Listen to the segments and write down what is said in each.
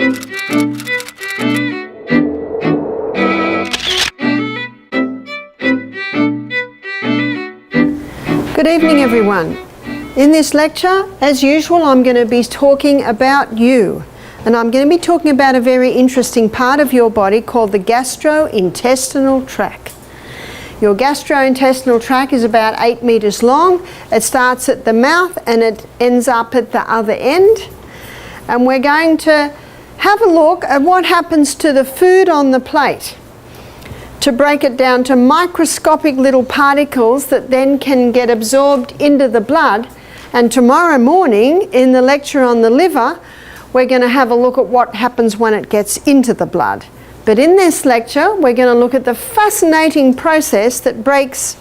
Good evening, everyone. In this lecture, as usual, I'm going to be talking about you. And I'm going to be talking about a very interesting part of your body called the gastrointestinal tract. Your gastrointestinal tract is about 8 meters long. It starts at the mouth and it ends up at the other end. And we're going to have a look at what happens to the food on the plate, to break it down to microscopic little particles that then can get absorbed into the blood. And tomorrow morning in the lecture on the liver, we're going to have a look at what happens when it gets into the blood. But in this lecture, we're going to look at the fascinating process that breaks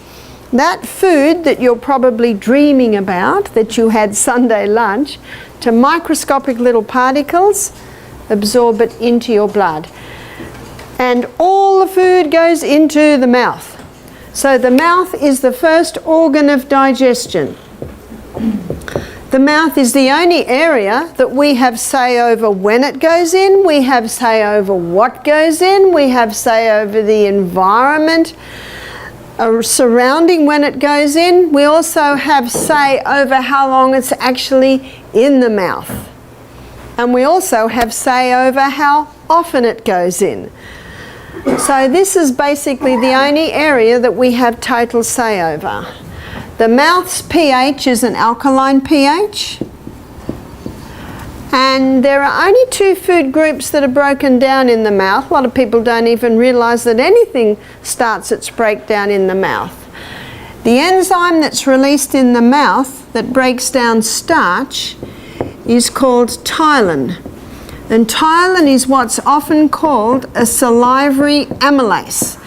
that food that you're probably dreaming about, that you had Sunday lunch, to microscopic little particles, absorb it into your blood. And all the food goes into the mouth. So the mouth is the first organ of digestion. The mouth is the only area that we have say over when it goes in, we have say over what goes in, we have say over the environment surrounding when it goes in. We also have say over how long it's actually in the mouth. And we also have say over how often it goes in. So this is basically the only area that we have total say over. The mouth's pH is an alkaline pH, and there are only 2 food groups that are broken down in the mouth. A lot of people don't even realize that anything starts its breakdown in the mouth. The enzyme that's released in the mouth that breaks down starch is called ptyalin. And ptyalin is what's often called a salivary amylase.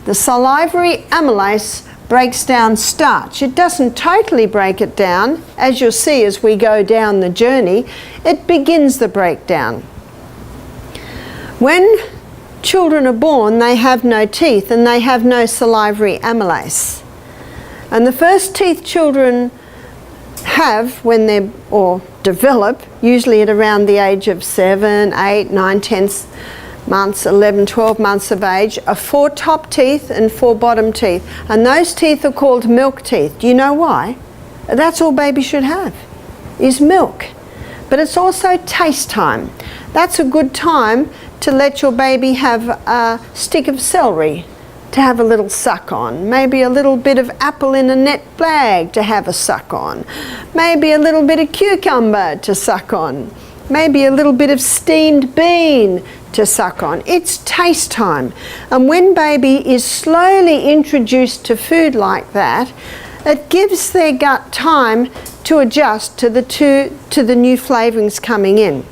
The salivary amylase breaks down starch. It doesn't totally break it down. As you'll see as we go down the journey, it begins the breakdown. When children are born, they have no teeth and they have no salivary amylase. And the first teeth children have when they're, or develop, usually at around the age of 7, 8, 9, 10 months, 11, 12 months of age, are 4 top teeth and 4 bottom teeth. And those teeth are called milk teeth. Do you know why? That's all baby should have, is milk. But it's also taste time. That's a good time to let your baby have a stick of celery to have a little suck on. Maybe a little bit of apple in a net bag to have a suck on. Maybe a little bit of cucumber to suck on. Maybe a little bit of steamed bean to suck on. It's taste time. And when baby is slowly introduced to food like that, it gives their gut time to adjust to the new flavourings coming in.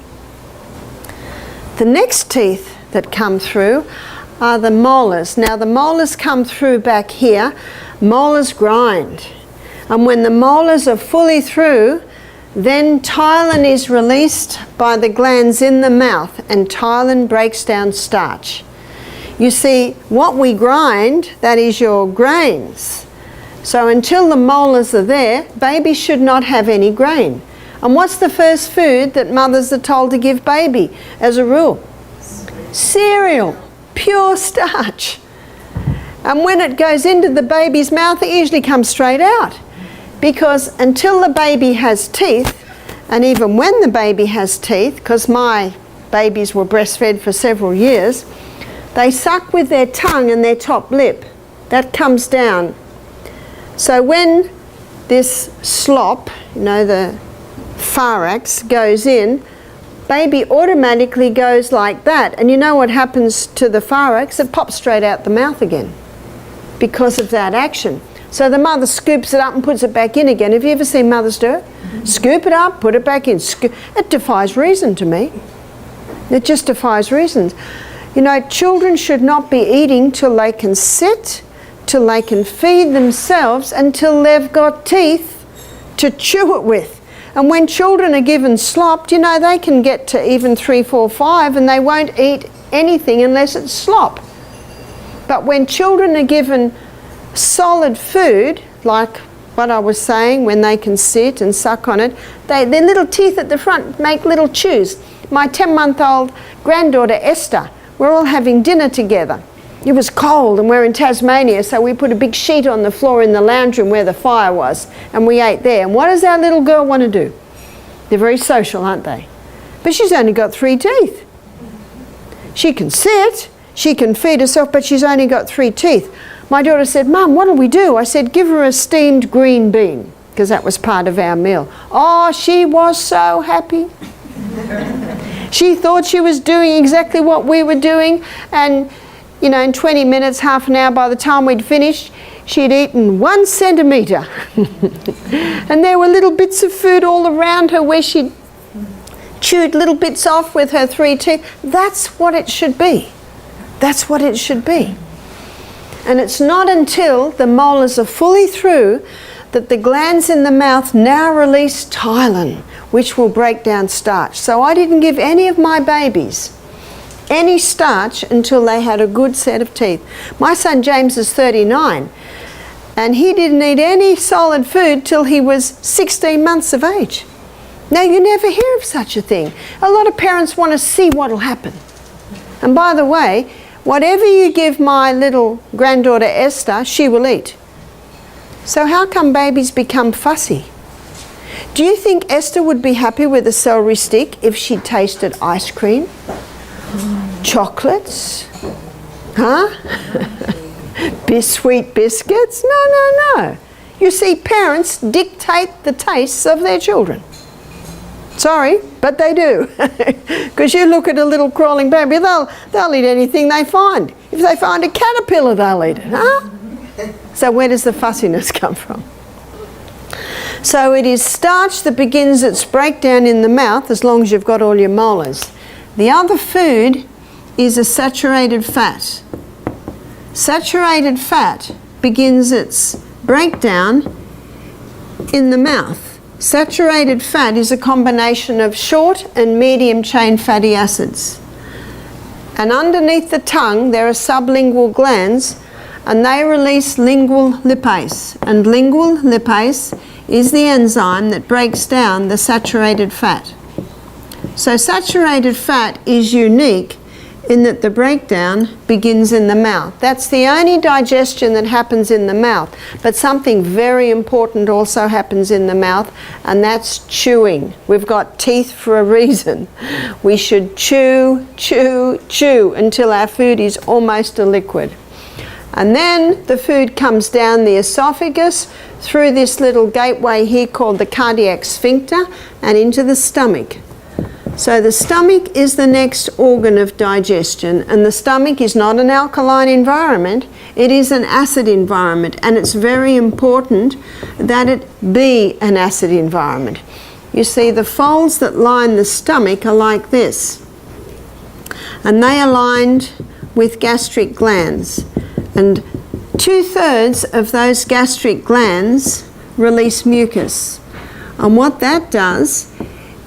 The next teeth that come through are the molars. Now the molars come through back here. Molars grind. And when the molars are fully through, then ptyalin is released by the glands in the mouth, and ptyalin breaks down starch. You see, what we grind, that is your grains. So until the molars are there, baby should not have any grain. And what's the first food that mothers are told to give baby as a rule? Cereal, pure starch. And when it goes into the baby's mouth, it usually comes straight out. Because until the baby has teeth, and even when the baby has teeth, because my babies were breastfed for several years, they suck with their tongue and their top lip. That comes down. So when this slop, you know, the pharynx goes in, baby automatically goes like that. And you know what happens to the pharynx? It pops straight out the mouth again because of that action. So the mother scoops it up and puts it back in again. Have you ever seen mothers do it? Scoop it up, put it back in. It defies reason to me. It just defies reason. You know, children should not be eating till they can sit, till they can feed themselves, until they've got teeth to chew it with. And when children are given slop, you know, they can get to even 3, 4, 5 and they won't eat anything unless it's slop. But when children are given solid food, like what I was saying, when they can sit and suck on it, their little teeth at the front make little chews. My 10-month-old granddaughter Esther. We're all having dinner together. It was cold and we're in Tasmania, so we put a big sheet on the floor in the lounge room where the fire was, and we ate there. And what does our little girl want to do? They're very social, aren't they? But she's only got 3 teeth. She can sit, she can feed herself, but she's only got 3 teeth. My daughter said, "Mum, what'll we do?" I said, "Give her a steamed green bean," because that was part of our meal. Oh, she was so happy. She thought she was doing exactly what we were doing, and you know, in 20 minutes, half an hour, by the time we'd finished, she'd eaten 1 centimetre. And there were little bits of food all around her where she'd chewed little bits off with her 3 teeth. That's what it should be. That's what it should be. And it's not until the molars are fully through that the glands in the mouth now release ptyalin, which will break down starch. So I didn't give any of my babies any starch until they had a good set of teeth. My son James is 39, and he didn't eat any solid food till he was 16 months of age. Now, you never hear of such a thing. A lot of parents want to see what will happen. And by the way, whatever you give my little granddaughter Esther, she will eat. So how come babies become fussy? Do you think Esther would be happy with a celery stick if she tasted ice cream? Chocolates? Huh? Sweet biscuits? No. You see, parents dictate the tastes of their children. Sorry, but they do. Because you look at a little crawling baby, they'll eat anything they find. If they find a caterpillar, they'll eat it, huh? So where does the fussiness come from? So it is starch that begins its breakdown in the mouth, as long as you've got all your molars. The other food is a saturated fat. Saturated fat begins its breakdown in the mouth. Saturated fat is a combination of short and medium chain fatty acids. And underneath the tongue there are sublingual glands, and they release lingual lipase. And lingual lipase is the enzyme that breaks down the saturated fat. So saturated fat is unique in that the breakdown begins in the mouth. That's the only digestion that happens in the mouth. But something very important also happens in the mouth, and that's chewing. We've got teeth for a reason. We should chew until our food is almost a liquid. And then the food comes down the esophagus through this little gateway here called the cardiac sphincter and into the stomach. So the stomach is the next organ of digestion, and the stomach is not an alkaline environment, it is an acid environment, and it's very important that it be an acid environment. You see, the folds that line the stomach are like this, and they are lined with gastric glands, and 2/3 of those gastric glands release mucus. And what that does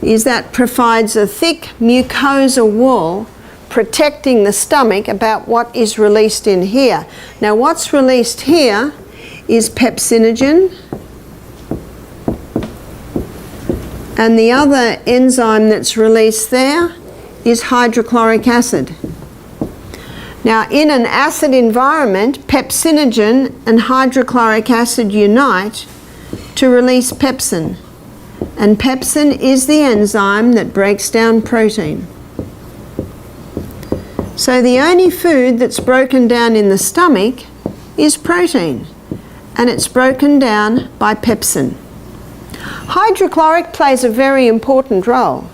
is that provides a thick mucosa wall protecting the stomach about what is released in here. Now what's released here is pepsinogen, and the other enzyme that's released there is hydrochloric acid. Now in an acid environment, pepsinogen and hydrochloric acid unite to release pepsin. And pepsin is the enzyme that breaks down protein. So the only food that's broken down in the stomach is protein, and it's broken down by pepsin. Hydrochloric plays a very important role.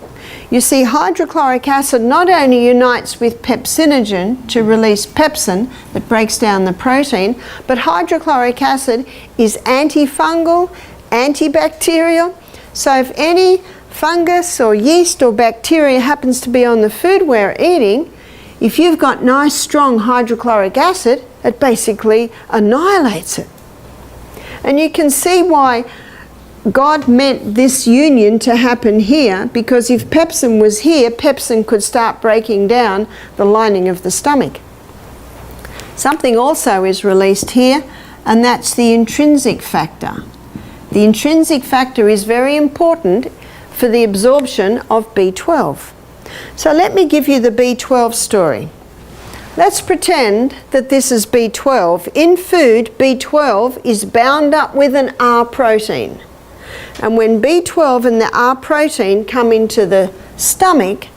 You see, hydrochloric acid not only unites with pepsinogen to release pepsin that breaks down the protein, but hydrochloric acid is antifungal, antibacterial. So if any fungus or yeast or bacteria happens to be on the food we're eating, if you've got nice strong hydrochloric acid, it basically annihilates it. And you can see why God meant this union to happen here, because if pepsin was here, pepsin could start breaking down the lining of the stomach. Something also is released here, and that's the intrinsic factor. The intrinsic factor is very important for the absorption of B12. So let me give you the B12 story. Let's pretend that this is B12. In food, B12 is bound up with an R protein. And when B12 and the R protein come into the stomach,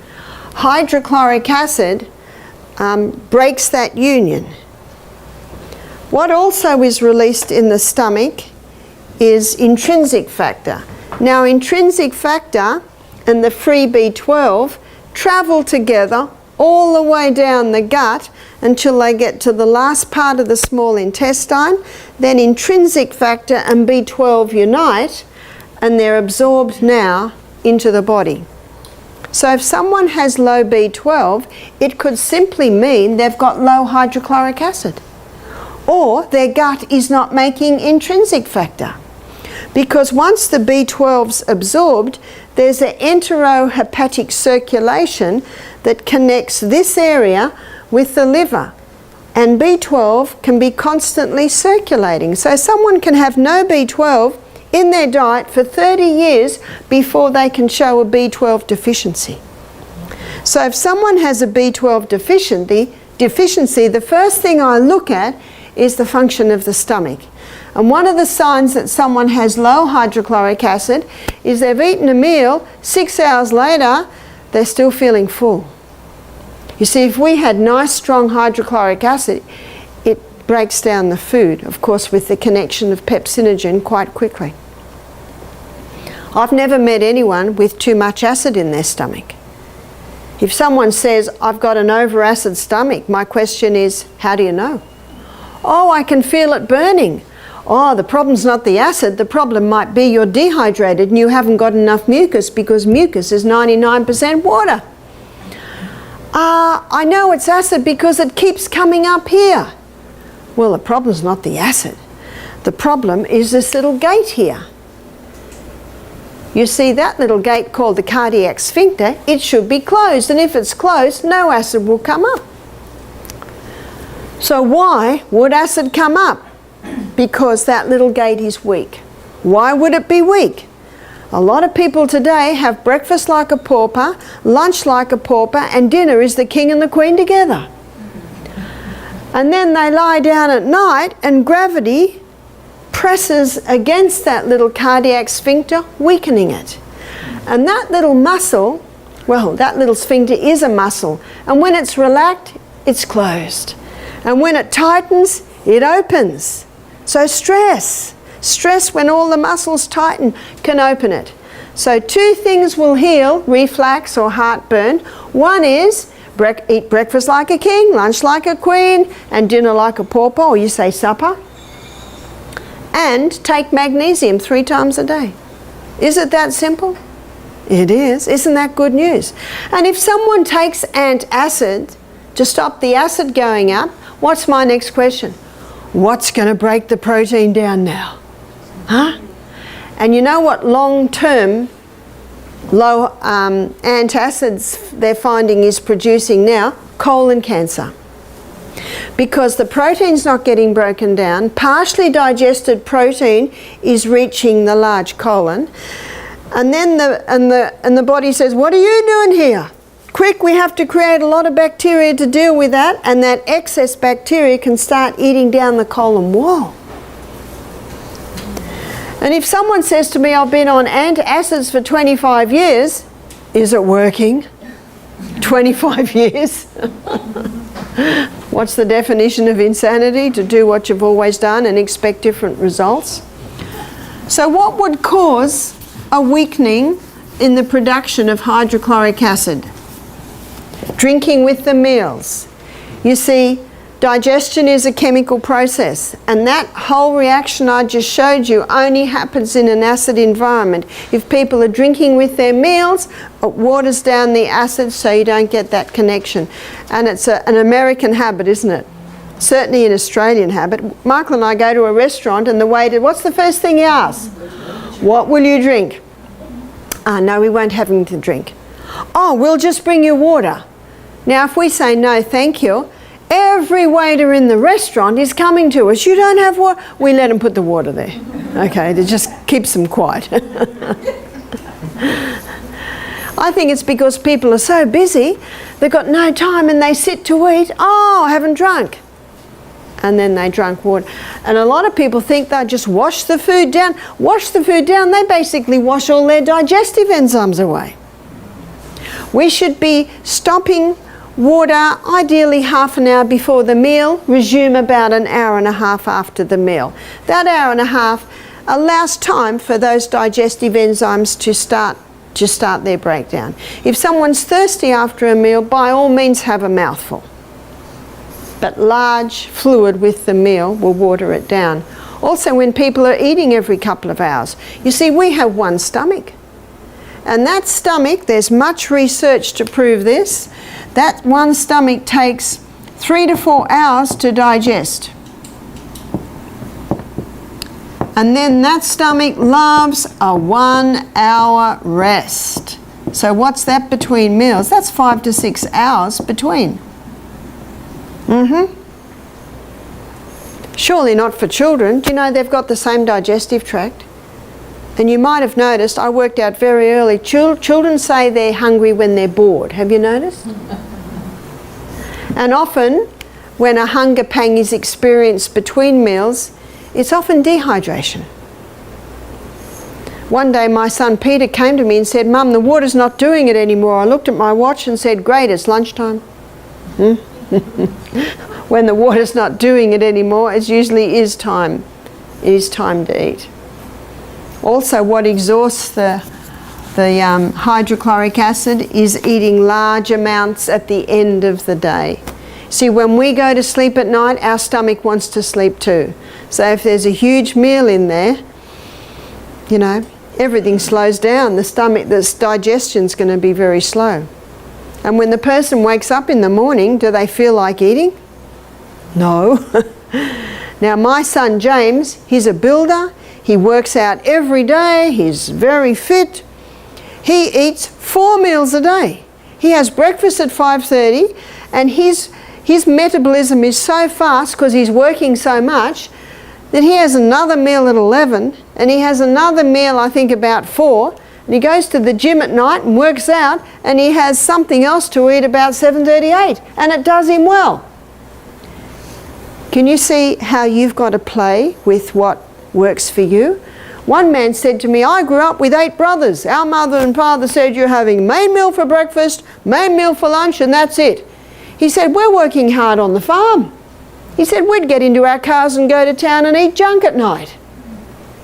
hydrochloric acid breaks that union. What also is released in the stomach is intrinsic factor. Now, intrinsic factor and the free B12 travel together all the way down the gut until they get to the last part of the small intestine. Then intrinsic factor and B12 unite, and they're absorbed now into the body. So if someone has low B12, it could simply mean they've got low hydrochloric acid, or their gut is not making intrinsic factor. Because once the B12's absorbed, there's an enterohepatic circulation that connects this area with the liver. And B12 can be constantly circulating. So someone can have no B12 in their diet for 30 years before they can show a B12 deficiency. So if someone has a B12 deficiency, the first thing I look at is the function of the stomach. And one of the signs that someone has low hydrochloric acid is they've eaten a meal, 6 hours later, they're still feeling full. You see, if we had nice, strong hydrochloric acid, it breaks down the food, of course, with the connection of pepsinogen quite quickly. I've never met anyone with too much acid in their stomach. If someone says, I've got an over-acid stomach, my question is, how do you know? Oh, I can feel it burning. Oh, the problem's not the acid. The problem might be you're dehydrated and you haven't got enough mucus, because mucus is 99% water. I know it's acid because it keeps coming up here. Well, the problem's not the acid. The problem is this little gate here. You see that little gate called the cardiac sphincter? It should be closed, and if it's closed, no acid will come up. So why would acid come up? Because that little gate is weak. Why would it be weak? A lot of people today have breakfast like a pauper, lunch like a pauper, and dinner is the king and the queen together. And then they lie down at night and gravity presses against that little cardiac sphincter, weakening it. And that little muscle, well, that little sphincter is a muscle, and when it's relaxed, it's closed. And when it tightens, it opens. So stress when all the muscles tighten can open it. So two things will heal reflux or heartburn. One is eat breakfast like a king, lunch like a queen, and dinner like a pauper, or you say supper. And take magnesium 3 times a day. Is it that simple? It is. Isn't that good news? And if someone takes antacid to stop the acid going up, what's my next question? What's going to break the protein down now? Huh? And you know what long-term low antacids they're finding is producing now? Colon cancer. Because the protein's not getting broken down, partially digested protein is reaching the large colon, and then the body says, what are you doing here? Quick, we have to create a lot of bacteria to deal with that, and that excess bacteria can start eating down the colon wall. And if someone says to me, I've been on antacids for 25 years, is it working? 25 years? What's the definition of insanity? To do what you've always done and expect different results. So what would cause a weakening in the production of hydrochloric acid? Drinking with the meals. You see, digestion is a chemical process, and that whole reaction I just showed you only happens in an acid environment. If people are drinking with their meals, it waters down the acid so you don't get that connection. And it's an American habit, isn't it? Certainly an Australian habit. Michael and I go to a restaurant and the waiter, what's the first thing he asks? What will you drink? No, we won't have anything to drink. Oh, we'll just bring you water. Now if we say no thank you, every waiter in the restaurant is coming to us. You don't have water? We let them put the water there. Okay, that just keeps them quiet. I think it's because people are so busy, they've got no time and they sit to eat. Oh, I haven't drunk. And then they drunk water. And a lot of people think they just wash the food down. Wash the food down, they basically wash all their digestive enzymes away. We should be stopping water ideally half an hour before the meal, resume about an hour and a half after the meal. That hour and a half allows time for those digestive enzymes to start their breakdown. If someone's thirsty after a meal, by all means have a mouthful. But large fluid with the meal will water it down. Also, when people are eating every couple of hours, you see, we have one stomach. And that stomach, there's much research to prove this, that one stomach takes 3 to 4 hours to digest. And then that stomach loves a 1 hour rest. So what's that between meals? That's 5 to 6 hours between. Surely not for children. Do you know they've got the same digestive tract? And you might have noticed, I worked out very early, children say they're hungry when they're bored. Have you noticed? And often, when a hunger pang is experienced between meals, it's often dehydration. One day my son Peter came to me and said, "Mum, the water's not doing it anymore." I looked at my watch and said, "Great, it's lunchtime." When the water's not doing it anymore, it usually is time. It is time to eat. Also, what exhausts the hydrochloric acid is eating large amounts at the end of the day. See, when we go to sleep at night, our stomach wants to sleep too. So if there's a huge meal in there, you know, everything slows down. The stomach, this digestion's going to be very slow. And when the person wakes up in the morning, do they feel like eating? No. Now my son James, he's a builder. He works out every day. He's very fit. He eats 4 meals a day. He has breakfast at 5:30, and his metabolism is so fast because he's working so much that he has another meal at 11, and he has another meal, I think, about 4, and he goes to the gym at night and works out, and he has something else to eat about 7:38, and it does him well. Can you see how you've got to play with what works for you? One man said to me, "I grew up with 8 brothers. Our mother and father said you're having main meal for breakfast, main meal for lunch, and that's it." He said, "We're working hard on the farm." He said, "We'd get into our cars and go to town and eat junk at night."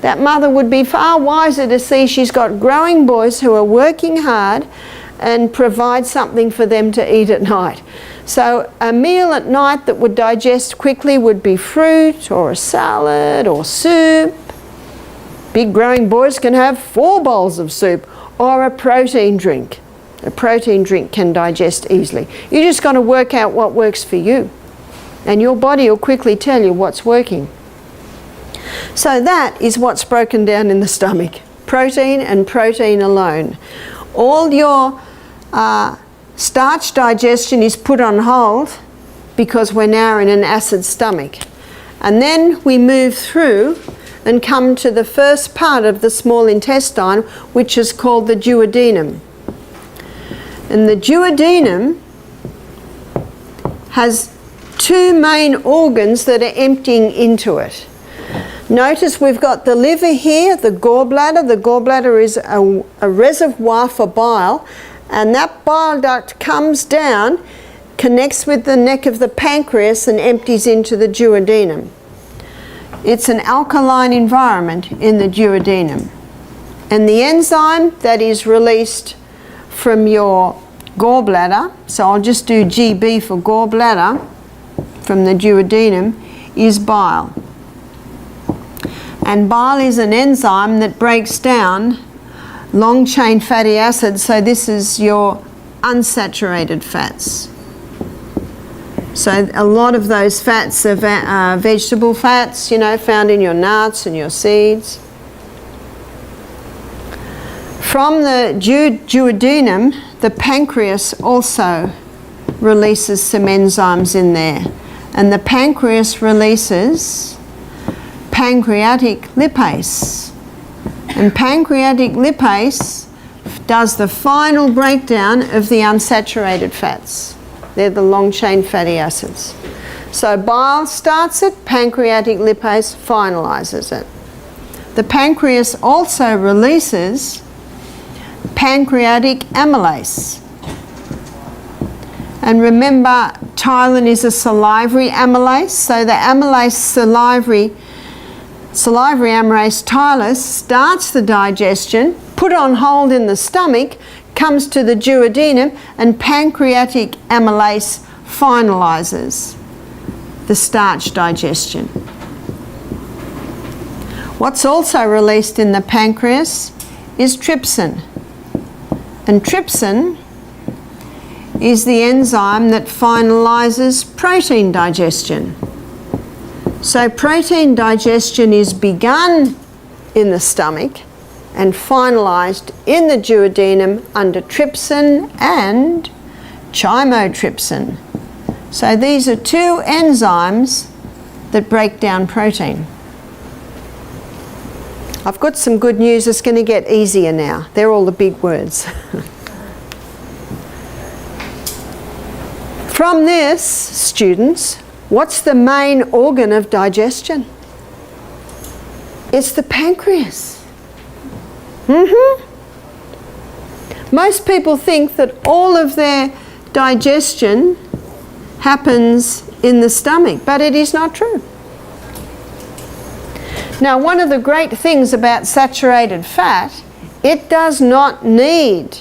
That mother would be far wiser to see she's got growing boys who are working hard and provide something for them to eat at night. So a meal at night that would digest quickly would be fruit or a salad or soup. Big growing boys can have 4 bowls of soup, or a protein drink. A protein drink can digest easily. You just got to work out what works for you, and your body will quickly tell you what's working. So that is what's broken down in the stomach. Protein and protein alone. All your starch digestion is put on hold because we're now in an acid stomach. And then we move through and come to the first part of the small intestine, which is called the duodenum. And the duodenum has 2 main organs that are emptying into it. Notice we've got the liver here, the gallbladder. The gallbladder is a reservoir for bile, and that bile duct comes down, connects with the neck of the pancreas, and empties into the duodenum. It's an alkaline environment in the duodenum. And the enzyme that is released from your gallbladder, so I'll just do GB for gallbladder, from the duodenum, is bile. And bile is an enzyme that breaks down long-chain fatty acids, so this is your unsaturated fats. So a lot of those fats are vegetable fats, you know, found in your nuts and your seeds. From the duodenum, the pancreas also releases some enzymes in there. And the pancreas releases pancreatic lipase. And pancreatic lipase does the final breakdown of the unsaturated fats. They're the long-chain fatty acids. So bile starts it, pancreatic lipase finalises it. The pancreas also releases pancreatic amylase. And remember, ptyalin is a salivary amylase, so the amylase salivary amylase ptyalase starts the digestion, put on hold in the stomach, comes to the duodenum, and pancreatic amylase finalises the starch digestion. What's also released in the pancreas is trypsin. And trypsin is the enzyme that finalises protein digestion. So protein digestion is begun in the stomach and finalised in the duodenum under trypsin and chymotrypsin. So these are two enzymes that break down protein. I've got some good news. It's going to get easier now. They're all the big words. From this, students, what's the main organ of digestion? It's the pancreas. Most people think that all of their digestion happens in the stomach, but it is not true. Now, one of the great things about saturated fat, it does not need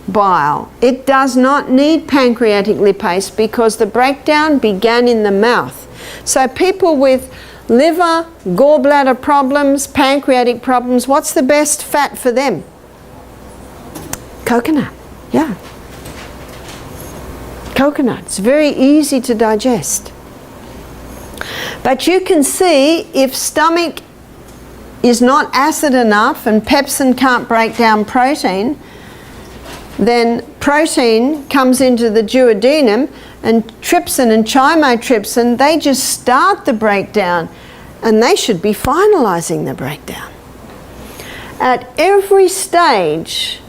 bile. It does not need pancreatic lipase because the breakdown began in the mouth. So people with liver, gallbladder problems, pancreatic problems, what's the best fat for them? Coconut, yeah. Coconut, it's very easy to digest. But you can see if stomach is not acid enough and pepsin can't break down protein, then protein comes into the duodenum and trypsin and chymotrypsin, they just start the breakdown and they should be finalising the breakdown. At every stage,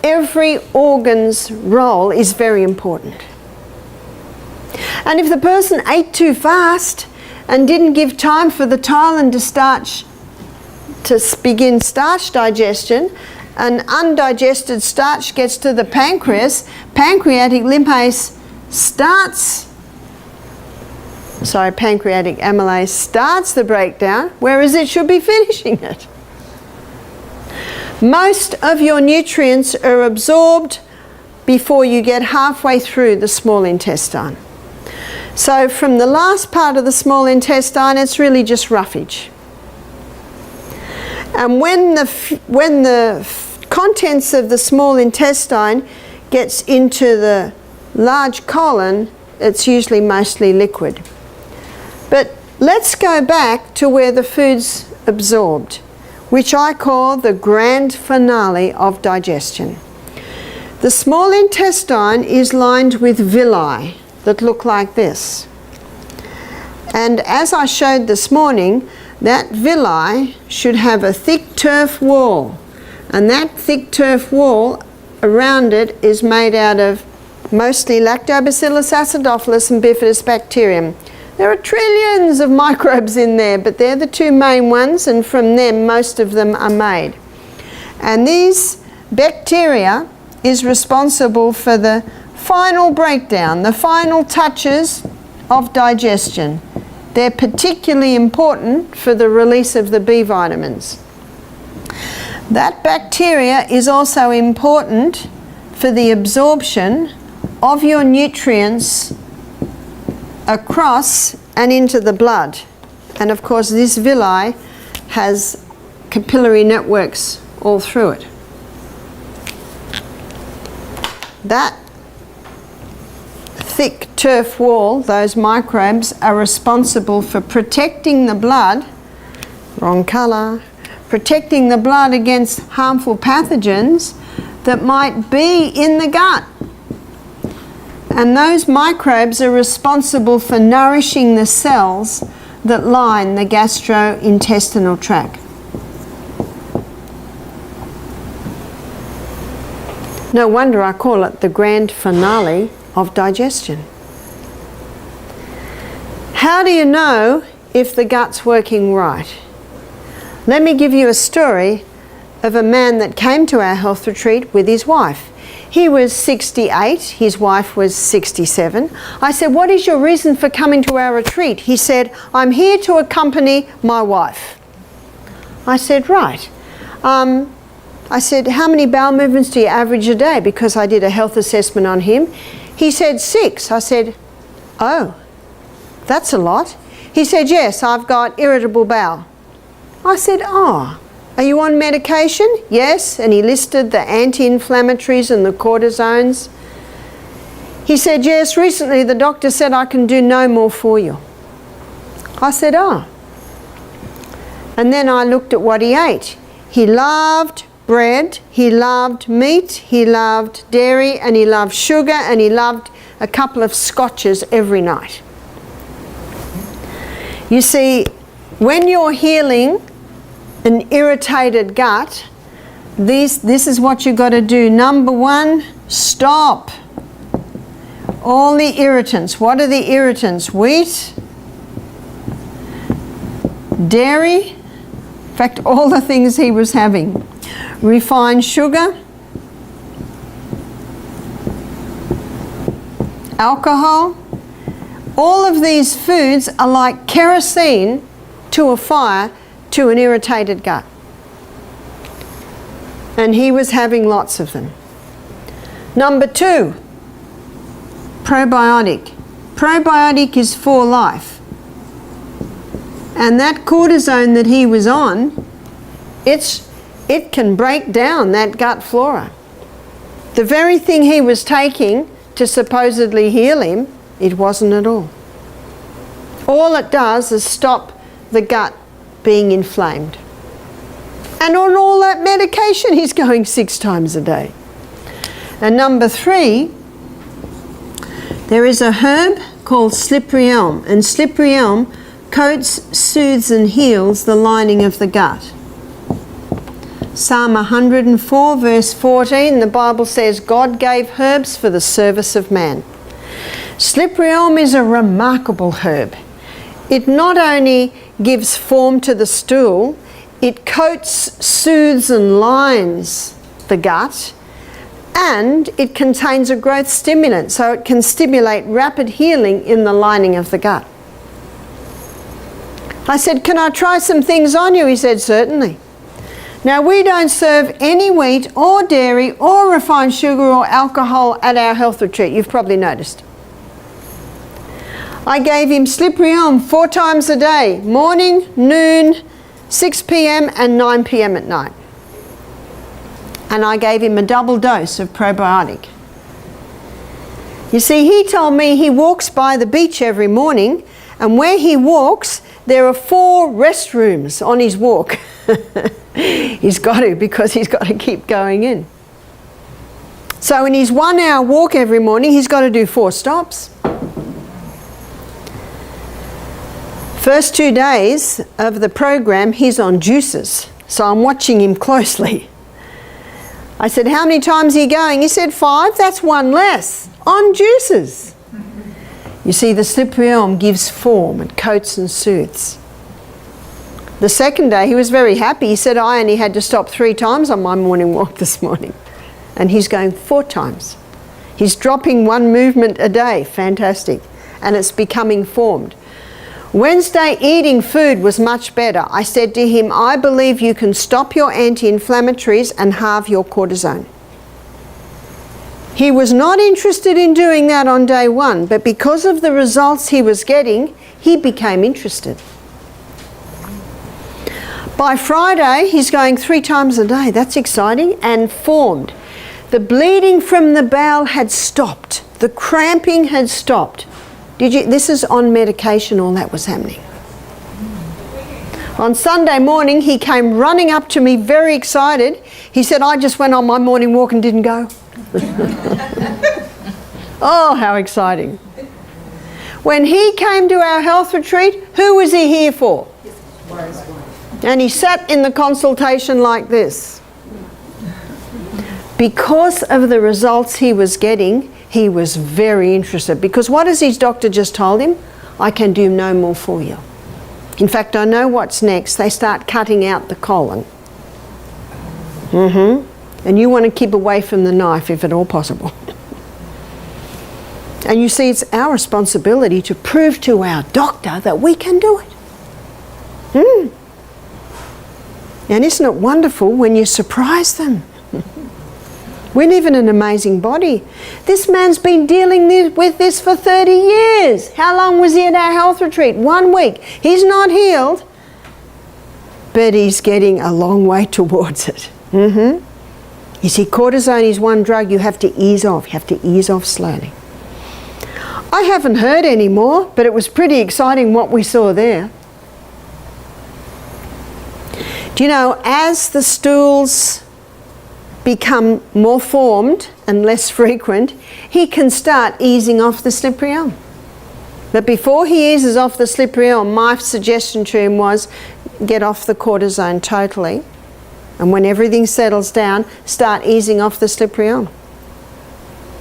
every organ's role is very important. And if the person ate too fast and didn't give time for the ptyalin to begin starch digestion, and undigested starch gets to the pancreas, pancreatic amylase starts the breakdown, whereas it should be finishing it. Most of your nutrients are absorbed before you get halfway through the small intestine. So from the last part of the small intestine, it's really just roughage. And when the contents of the small intestine gets into the large colon, it's usually mostly liquid. But let's go back to where the food's absorbed, which I call the grand finale of digestion. The small intestine is lined with villi that look like this. And as I showed this morning, that villi should have a thick turf wall. And that thick turf wall around it is made out of mostly Lactobacillus acidophilus and Bifidobacterium. There are trillions of microbes in there, but they're the two main ones, and from them most of them are made. And these bacteria is responsible for the final breakdown, the final touches of digestion. They're particularly important for the release of the B vitamins. That bacteria is also important for the absorption of your nutrients across and into the blood. And of course this villi has capillary networks all through it. That thick turf wall, those microbes, are responsible for protecting the blood, wrong colour, protecting the blood against harmful pathogens that might be in the gut. And those microbes are responsible for nourishing the cells that line the gastrointestinal tract. No wonder I call it the grand finale of digestion. How do you know if the gut's working right? Let me give you a story of a man that came to our health retreat with his wife. He was 68, his wife was 67. I said, what is your reason for coming to our retreat? He said, I'm here to accompany my wife. I said, right. I said, how many bowel movements do you average a day? Because I did a health assessment on him. He said 6. I said, oh, that's a lot. He said, yes, I've got irritable bowel. I said, oh, are you on medication? Yes. And he listed the anti-inflammatories and the cortisones. He said, yes, recently the doctor said I can do no more for you. I said, oh. And then I looked at what he ate. He loved bread, he loved meat, he loved dairy, and he loved sugar, and he loved a couple of scotches every night. You see, when you're healing an irritated gut, this is what you've got to do. Number 1, stop all the irritants. What are the irritants? Wheat, dairy, in fact, all the things he was having. Refined sugar, alcohol. All of these foods are like kerosene to a fire to an irritated gut. And he was having lots of them. Number 2, probiotic. Probiotic is for life. And that cortisone that he was on, it can break down that gut flora. The very thing he was taking to supposedly heal him, it wasn't at all. All it does is stop the gut being inflamed. And on all that medication, he's going 6 times a day. And number 3, there is a herb called slippery elm. And slippery elm coats, soothes and heals the lining of the gut. Psalm 104 verse 14, the Bible says, God gave herbs for the service of man. Slippery elm is a remarkable herb. It not only gives form to the stool, it coats, soothes and lines the gut, and it contains a growth stimulant, so it can stimulate rapid healing in the lining of the gut. I said, can I try some things on you? He said, certainly. Now, we don't serve any wheat or dairy or refined sugar or alcohol at our health retreat. You've probably noticed. I gave him slippery elm 4 times a day, morning, noon, 6 p.m. and 9 p.m. at night. And I gave him a double dose of probiotic. You see, he told me he walks by the beach every morning, and where he walks, there are 4 restrooms on his walk. He's got to, because he's got to keep going in. So in his 1-hour walk every morning, he's got to do 4 stops. First 2 days of the program, he's on juices. So I'm watching him closely. I said, how many times are you going? He said, 5. That's 1 less. On juices. You see, the slippery elm gives form, it coats and soothes. The second day, he was very happy. He said, I only had to stop 3 times on my morning walk this morning. And he's going 4 times. He's dropping 1 movement a day. Fantastic. And it's becoming formed. Wednesday, eating food was much better. I said to him, I believe you can stop your anti-inflammatories and halve your cortisone. He was not interested in doing that on day 1, but because of the results he was getting, he became interested. By Friday, he's going 3 times a day. That's exciting, and formed. The bleeding from the bowel had stopped. The cramping had stopped. This is on medication, all that was happening. On Sunday morning, he came running up to me very excited. He said, I just went on my morning walk and didn't go. Oh, how exciting. When he came to our health retreat, who was he here for? And he sat in the consultation like this. Because of the results he was getting, he was very interested. Because what has his doctor just told him? I can do no more for you. In fact, I know what's next. They start cutting out the colon. And you want to keep away from the knife if at all possible. And you see, it's our responsibility to prove to our doctor that we can do it. And isn't it wonderful when you surprise them? We live in an amazing body. This man's been dealing with this for 30 years. How long was he at our health retreat? 1 week. He's not healed, but he's getting a long way towards it. You see, cortisone is one drug you have to ease off. You have to ease off slowly. I haven't heard any more, but it was pretty exciting what we saw there. Do you know, as the stools become more formed and less frequent, he can start easing off the slippery elm. But before he eases off the slippery elm, my suggestion to him was get off the cortisone totally, and when everything settles down, start easing off the slippery elm.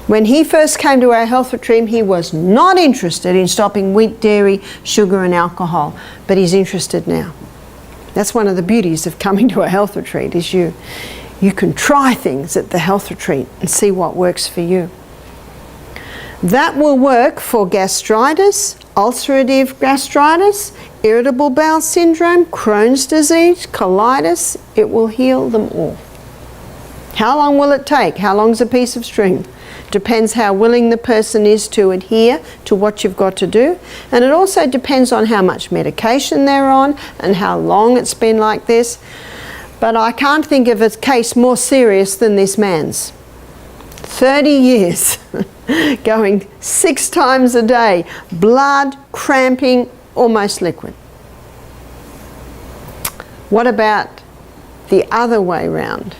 When he first came to our health retreat, he was not interested in stopping wheat, dairy, sugar and alcohol, but he's interested now. That's one of the beauties of coming to a health retreat, is you can try things at the health retreat and see what works for you. That will work for gastritis, ulcerative gastritis, irritable bowel syndrome, Crohn's disease, colitis. It will heal them all. How long will it take? How long's a piece of string? Depends how willing the person is to adhere to what you've got to do. And it also depends on how much medication they're on and how long it's been like this. But I can't think of a case more serious than this man's. 30 years, going 6 times a day, blood, cramping, almost liquid. What about the other way round,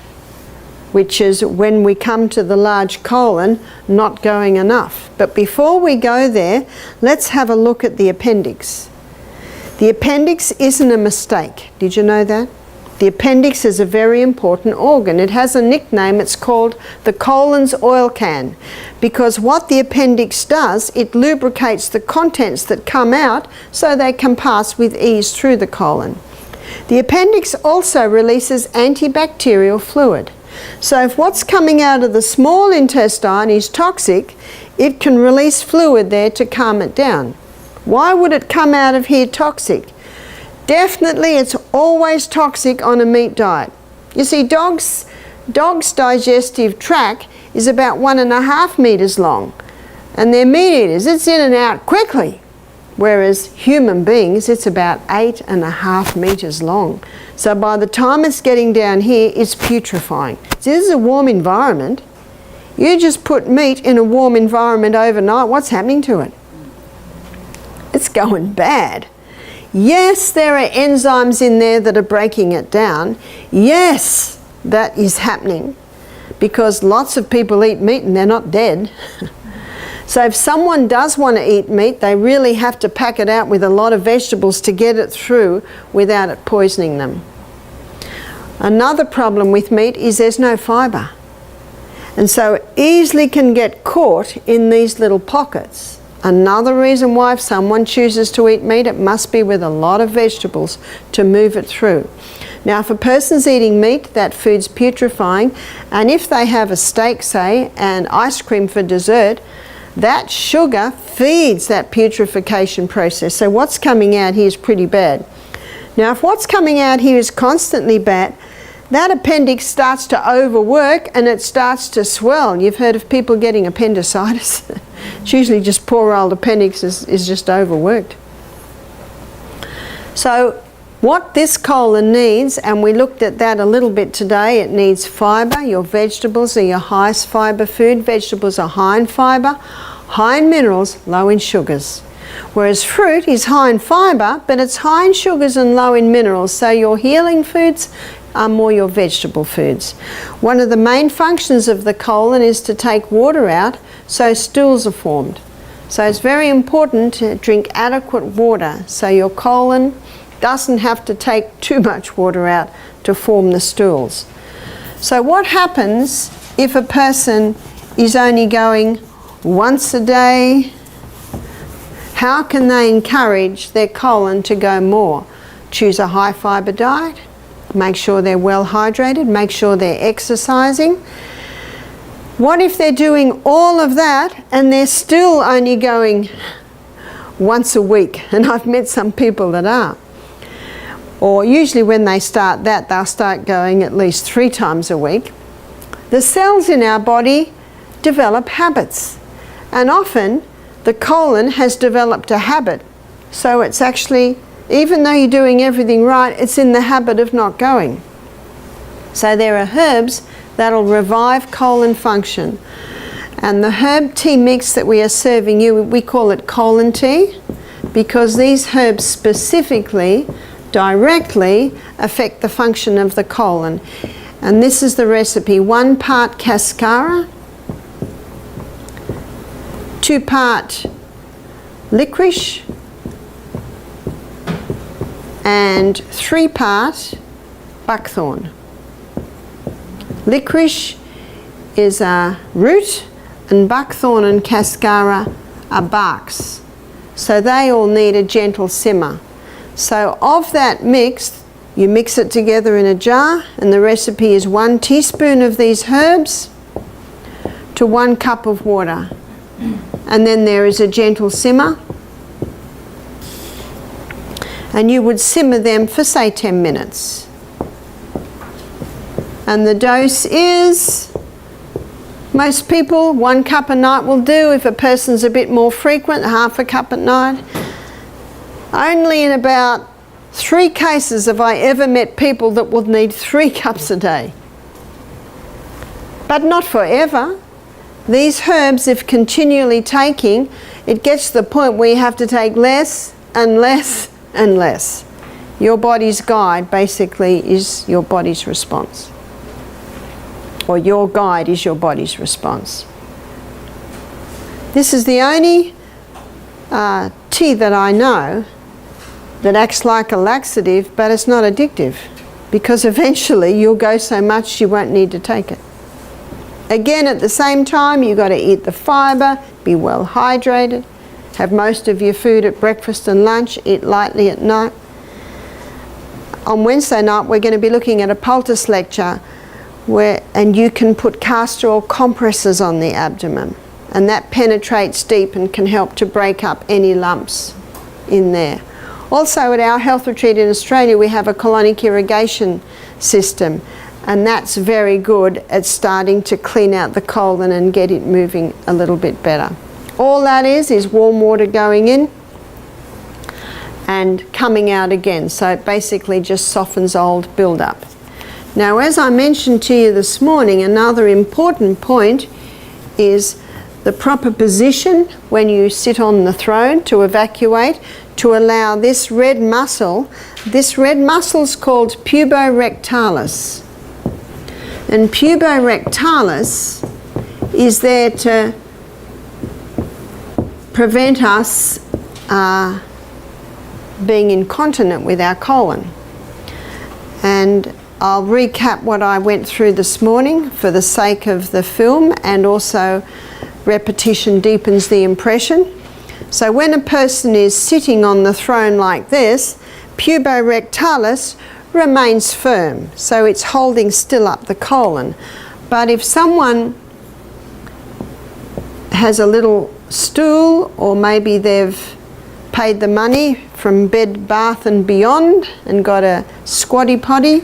which is when we come to the large colon, not going enough? But before we go there, let's have a look at the appendix. The appendix isn't a mistake. Did you know that? The appendix is a very important organ. It has a nickname. It's called the colon's oil can, because what the appendix does, it lubricates the contents that come out so they can pass with ease through the colon. The appendix also releases antibacterial fluid. So if what's coming out of the small intestine is toxic, it can release fluid there to calm it down. Why would it come out of here toxic? Definitely it's always toxic on a meat diet. You see, dogs' digestive tract is about 1.5 meters long, and they're meat eaters. It's in and out quickly, whereas human beings, it's about 8.5 meters long. So by the time it's getting down here, it's putrefying. See, this is a warm environment. You just put meat in a warm environment overnight, what's happening to it? It's going bad. Yes, there are enzymes in there that are breaking it down. Yes, that is happening, because lots of people eat meat and they're not dead. So if someone does want to eat meat, they really have to pack it out with a lot of vegetables to get it through without it poisoning them. Another problem with meat is there's no fibre, and so it easily can get caught in these little pockets. Another reason why if someone chooses to eat meat, it must be with a lot of vegetables to move it through. Now, if a person's eating meat, that food's putrefying, and if they have a steak, say, and ice cream for dessert, that sugar feeds that putrefaction process. So what's coming out here is pretty bad. Now, if what's coming out here is constantly bad, that appendix starts to overwork and it starts to swell. You've heard of people getting appendicitis. It's usually just poor old appendix is just overworked. So what this colon needs, and we looked at that a little bit today, it needs fibre. Your vegetables are your highest fibre food. Vegetables are high in fibre, high in minerals, low in sugars. Whereas fruit is high in fibre, but it's high in sugars and low in minerals. So your healing foods are more your vegetable foods. One of the main functions of the colon is to take water out, so stools are formed. So it's very important to drink adequate water so your colon doesn't have to take too much water out to form the stools. So what happens if a person is only going once a day, how can they encourage their colon to go more? Choose a high fibre diet, make sure they're well hydrated, make sure they're exercising. What if they're doing all of that and they're still only going once a week? And I've met some people that are. Or usually when they start that, they'll start going at least 3 times a week. The cells in our body develop habits, and often the colon has developed a habit, so it's actually, even though you're doing everything right, it's in the habit of not going. So there are herbs that'll revive colon function, and the herb tea mix that we are serving you, we call it colon tea, because these herbs specifically directly affect the function of the colon. And this is the recipe: 1 part cascara, 2 part licorice, and 3 part buckthorn. Licorice is a root, and buckthorn and cascara are barks. So they all need a gentle simmer. So of that mix, you mix it together in a jar, and the recipe is 1 teaspoon of these herbs to 1 cup of water. And then there is a gentle simmer. And you would simmer them for, say, 10 minutes. And the dose is, most people, 1 cup a night will do. If a person's a bit more frequent, half a cup at night. Only in about 3 cases have I ever met people that would need 3 cups a day. But not forever. These herbs, if continually taking, it gets to the point where you have to take less and less and less. Your body's guide basically is your body's response. Or your guide is your body's response. This is the only tea that I know that acts like a laxative, but it's not addictive, because eventually you'll go so much you won't need to take it. Again, at the same time, you've got to eat the fibre, be well hydrated, have most of your food at breakfast and lunch, eat lightly at night. On Wednesday night, we're going to be looking at a poultice lecture and you can put castor oil compresses on the abdomen, and that penetrates deep and can help to break up any lumps in there. Also, at our health retreat in Australia, we have a colonic irrigation system, and that's very good at starting to clean out the colon and get it moving a little bit better. All that is warm water going in and coming out again, so it basically just softens old build-up. Now, as I mentioned to you this morning, another important point is the proper position when you sit on the throne to evacuate, to allow this red muscle is called puborectalis. And puborectalis is there to prevent us being incontinent with our colon. And I'll recap what I went through this morning for the sake of the film, and also repetition deepens the impression. So when a person is sitting on the throne like this, puborectalis remains firm, so it's holding still up the colon. But if someone has a little stool, or maybe they've paid the money from Bed Bath and Beyond and got a squatty potty,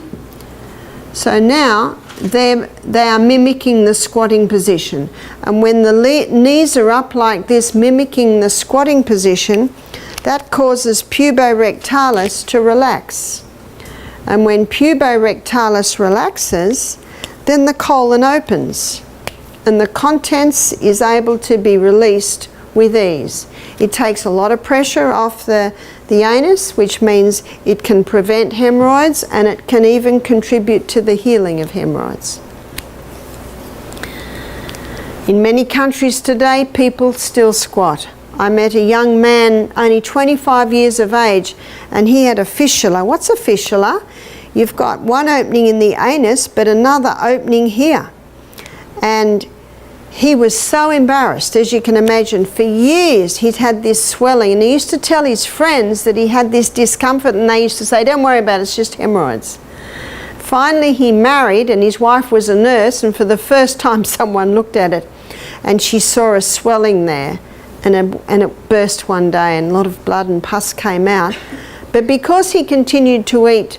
so now they are mimicking the squatting position. And when the knees are up like this, mimicking the squatting position, that causes puborectalis to relax. And when puborectalis relaxes, then the colon opens and the contents is able to be released with ease. It takes a lot of pressure off the anus, which means it can prevent hemorrhoids, and it can even contribute to the healing of hemorrhoids. In many countries today, people still squat. I met a young man, only 25 years of age, and he had a fistula. What's a fistula? You've got one opening in the anus, but another opening here. And he was so embarrassed, as you can imagine. For years he'd had this swelling, and he used to tell his friends that he had this discomfort, and they used to say, don't worry about it, it's just hemorrhoids. Finally he married, and his wife was a nurse, and for the first time someone looked at it and she saw a swelling there, and it burst one day and a lot of blood and pus came out. But because he continued to eat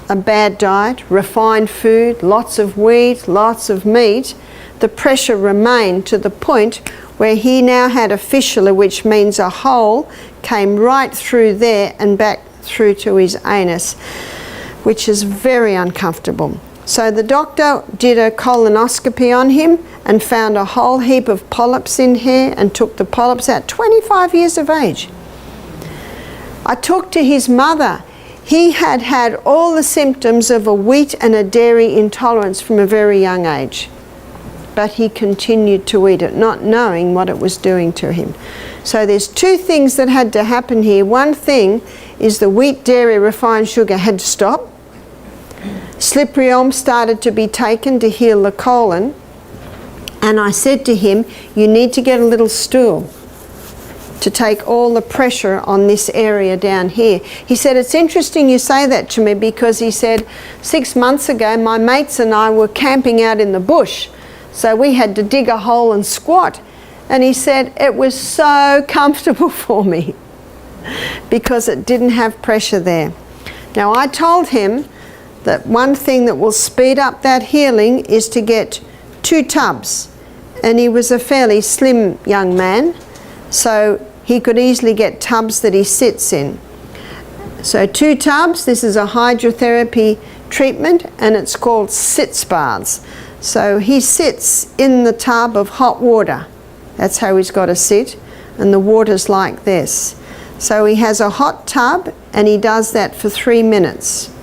a bad diet, refined food, lots of wheat, lots of meat, the pressure remained to the point where he now had a fistula, which means a hole came right through there and back through to his anus, which is very uncomfortable. So the doctor did a colonoscopy on him and found a whole heap of polyps in here and took the polyps out, 25 years of age. I talked to his mother. He had had all the symptoms of a wheat and a dairy intolerance from a very young age, but he continued to eat it, not knowing what it was doing to him. So there's two things that had to happen here. One thing is the wheat, dairy, refined sugar had to stop. Slippery elm started to be taken to heal the colon, and I said to him, you need to get a little stool to take all the pressure on this area down here. He said, it's interesting you say that to me, because he said 6 months ago my mates and I were camping out in the bush, so we had to dig a hole and squat, and he said it was so comfortable for me because it didn't have pressure there. Now I told him that one thing that will speed up that healing is to get 2 tubs, and he was a fairly slim young man, so he could easily get tubs that he sits in. So 2 tubs, this is a hydrotherapy treatment, and it's called sitz baths. So he sits in the tub of hot water. That's how he's got to sit, and the water's like this. So he has a hot tub and he does that for 3 minutes.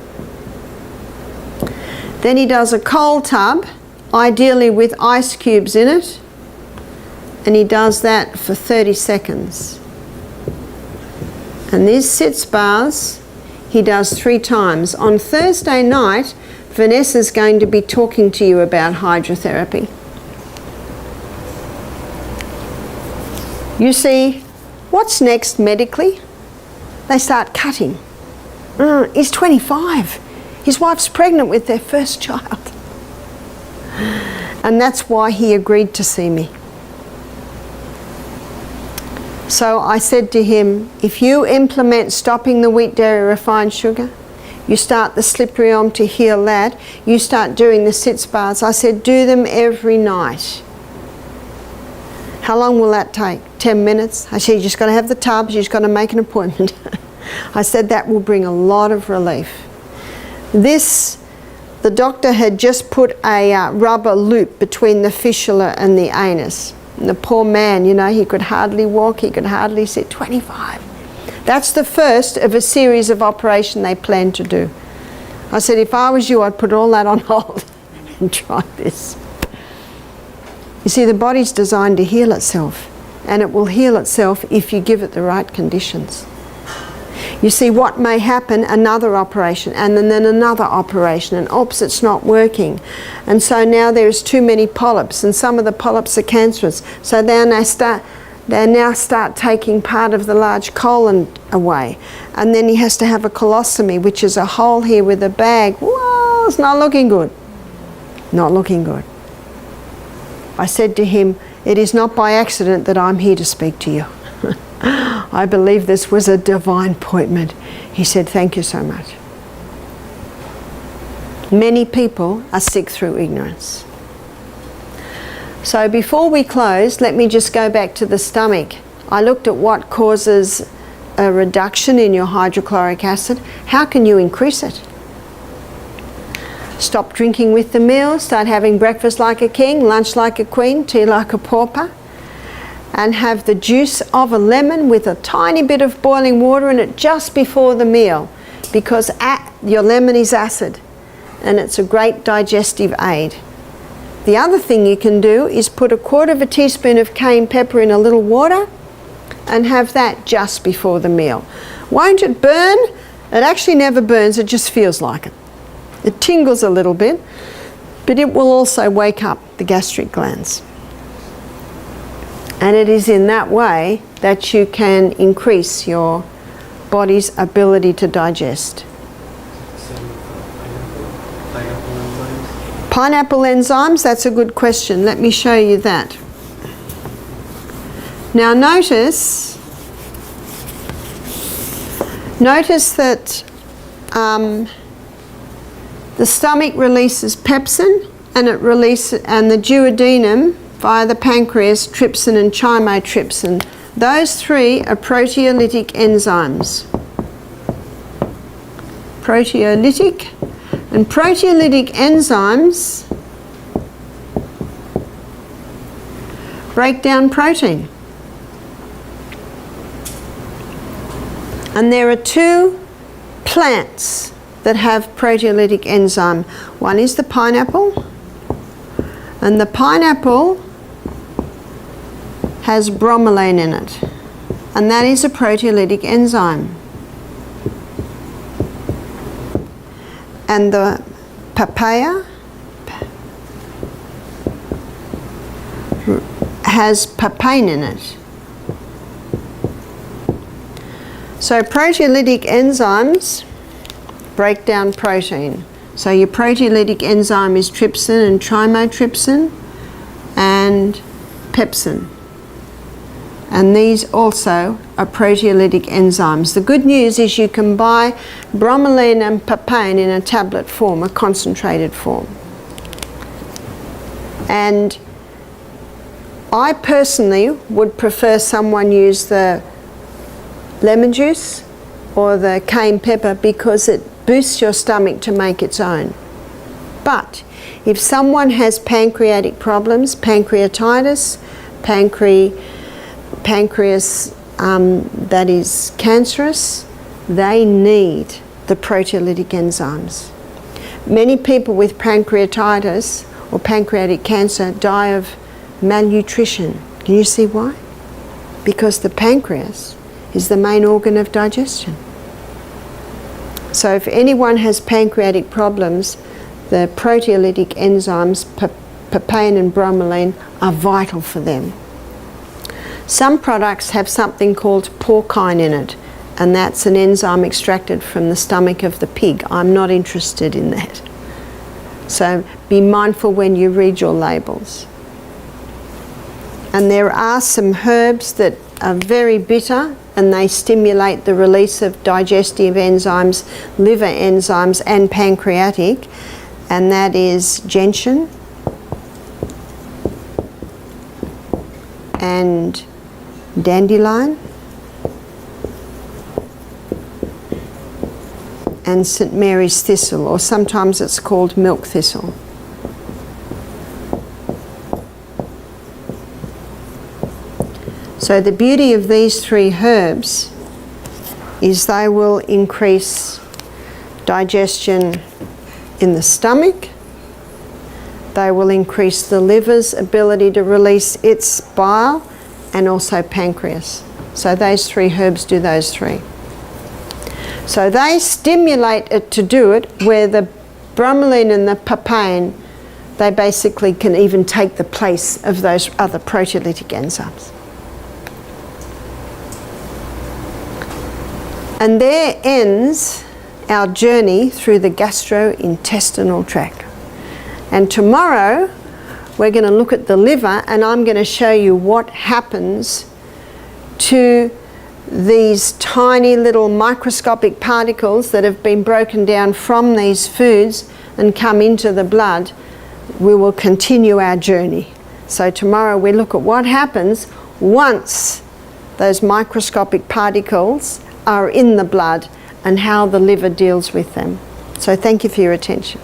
Then he does a cold tub, ideally with ice cubes in it, and he does that for 30 seconds. And these sitz baths he does 3 times. On Thursday night, Vanessa's going to be talking to you about hydrotherapy. You see, what's next medically? They start cutting. He's 25. His wife's pregnant with their first child. And that's why he agreed to see me. So I said to him, if you implement stopping the wheat, dairy, refined sugar, you start the slippery elm to heal that, you start doing the sitz baths. I said, do them every night. How long will that take? 10 minutes? I said, you just got to have the tubs, you just got to make an appointment. I said, that will bring a lot of relief. The doctor had just put a rubber loop between the fistula and the anus. And the poor man, you know, he could hardly walk, he could hardly sit. 25. That's the first of a series of operations they plan to do. I said, if I was you, I'd put all that on hold and try this. You see, the body's designed to heal itself, and it will heal itself if you give it the right conditions. You see, what may happen, another operation, and then another operation, and oops, it's not working. And so now there's too many polyps, and some of the polyps are cancerous. So they now start taking part of the large colon away. And then he has to have a colostomy, which is a hole here with a bag. Whoa, it's not looking good. Not looking good. I said to him, it is not by accident that I'm here to speak to you. I believe this was a divine appointment. He said, thank you so much. Many people are sick through ignorance. So before we close, let me just go back to the stomach. I looked at what causes a reduction in your hydrochloric acid. How can you increase it? Stop drinking with the meal, start having breakfast like a king, lunch like a queen, tea like a pauper, and have the juice of a lemon with a tiny bit of boiling water in it just before the meal, because your lemon is acid and it's a great digestive aid. The other thing you can do is put 1/4 teaspoon of cayenne pepper in a little water and have that just before the meal. Won't it burn? It actually never burns, it just feels like it. It tingles a little bit, but it will also wake up the gastric glands. And it is in that way that you can increase your body's ability to digest. Pineapple enzymes, that's a good question. Let me show you that. Now notice that the stomach releases pepsin, and the duodenum via the pancreas, trypsin and chymotrypsin. Those three are proteolytic enzymes. Proteolytic enzymes break down protein. And there are two plants that have proteolytic enzyme. One is the pineapple, and the pineapple has bromelain in it, and that is a proteolytic enzyme. And the papaya has papain in it. So proteolytic enzymes break down protein. So your proteolytic enzyme is trypsin and chymotrypsin and pepsin. And these also are proteolytic enzymes. The good news is you can buy bromelain and papain in a tablet form, a concentrated form. And I personally would prefer someone use the lemon juice or the cayenne pepper because it boosts your stomach to make its own. But if someone has pancreatic problems, pancreatitis, pancreas that is cancerous, they need the proteolytic enzymes. Many people with pancreatitis or pancreatic cancer die of malnutrition. Can you see why? Because the pancreas is the main organ of digestion. So if anyone has pancreatic problems, the proteolytic enzymes, papain and bromelain, are vital for them. Some products have something called porcine in it, and that's an enzyme extracted from the stomach of the pig. I'm not interested in that. So be mindful when you read your labels. And there are some herbs that are very bitter, and they stimulate the release of digestive enzymes, liver enzymes and pancreatic, and that is gentian and dandelion and St. Mary's thistle, or sometimes it's called milk thistle. So the beauty of these three herbs is they will increase digestion in the stomach, they will increase the liver's ability to release its bile, and also pancreas. So those three herbs do those three. So they stimulate it to do it, where the bromelain and the papain, they basically can even take the place of those other proteolytic enzymes. And there ends our journey through the gastrointestinal tract. And tomorrow we're going to look at the liver, and I'm going to show you what happens to these tiny little microscopic particles that have been broken down from these foods and come into the blood. We will continue our journey. So tomorrow we look at what happens once those microscopic particles are in the blood and how the liver deals with them. So thank you for your attention.